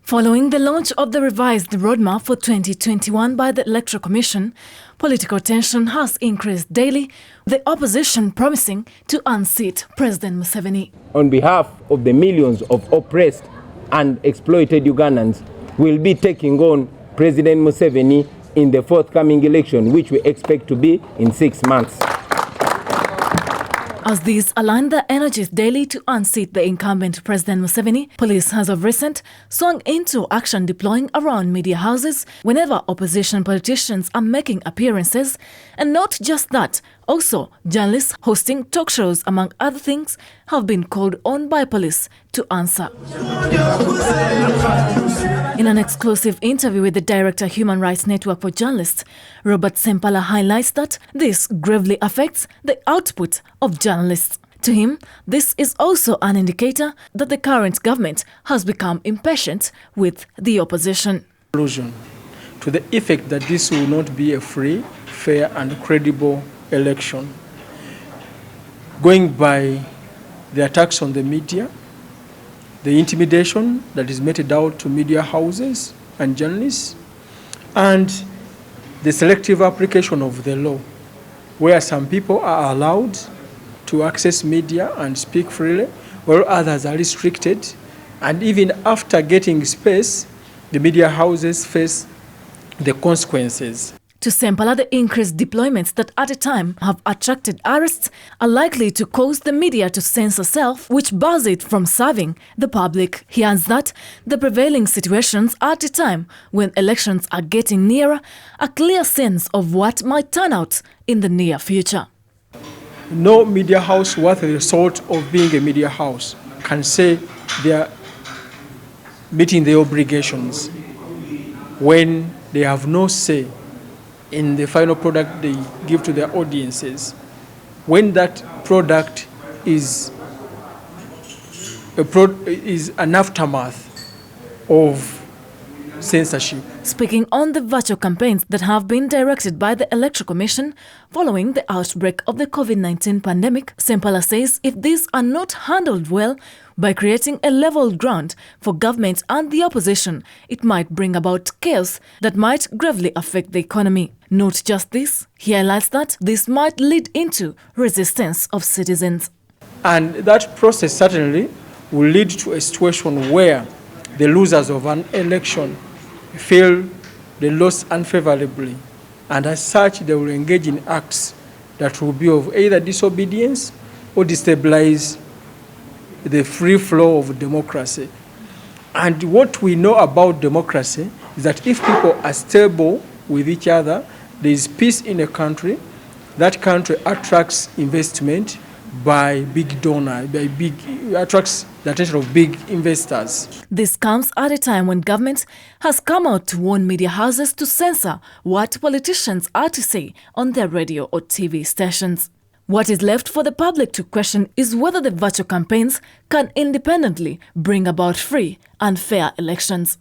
Following the launch of the revised roadmap for 2021 by the Electoral Commission, political tension has increased daily, with the opposition promising to unseat President Museveni. On behalf of the millions of oppressed and exploited Ugandans, we'll be taking on President Museveni in the forthcoming election, which we expect to be in 6 months. As these align their energies daily to unseat the incumbent President Museveni, police has of recent swung into action, deploying around media houses whenever opposition politicians are making appearances. And not just that, also journalists hosting talk shows, among other things, have been called on by police to answer. In an exclusive interview with the Director Human Rights Network for Journalists, Robert Sempala highlights that this gravely affects the output of journalists. To him, this is also an indicator that the current government has become impatient with the opposition. To the effect that this will not be a free, fair and credible election. Going by the attacks on the media, the intimidation that is meted out to media houses and journalists, and the selective application of the law, where some people are allowed to access media and speak freely, while others are restricted. And even after getting space, the media houses face the consequences. To Sempala, the increased deployments that at a time have attracted arrests are likely to cause the media to censor self, which bars it from serving the public. He adds that the prevailing situations at a time when elections are getting nearer a clear sense of what might turn out in the near future. No media house worth the salt of being a media house can say they are meeting their obligations when they have no say in the final product they give to their audiences, when that product is an aftermath of censorship. Speaking on the virtual campaigns that have been directed by the Electoral Commission following the outbreak of the COVID-19 pandemic, Sempala says if these are not handled well by creating a level ground for government and the opposition, it might bring about chaos that might gravely affect the economy. Not just this, he highlights that this might lead into resistance of citizens. And that process certainly will lead to a situation where the losers of an election feel they lost unfavorably, and as such they will engage in acts that will be of either disobedience or destabilize the free flow of democracy. And what we know about democracy is that if people are stable with each other, there is peace in a country, that country attracts investment by big donors, attracts the attention of big investors. This comes at a time when government has come out to warn media houses to censor what politicians are to say on their radio or TV stations. What is left for the public to question is whether the virtual campaigns can independently bring about free and fair elections.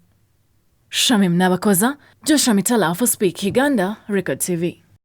Shamim Nabakoza, Joshua Mitala for Speak Uganda, Record TV.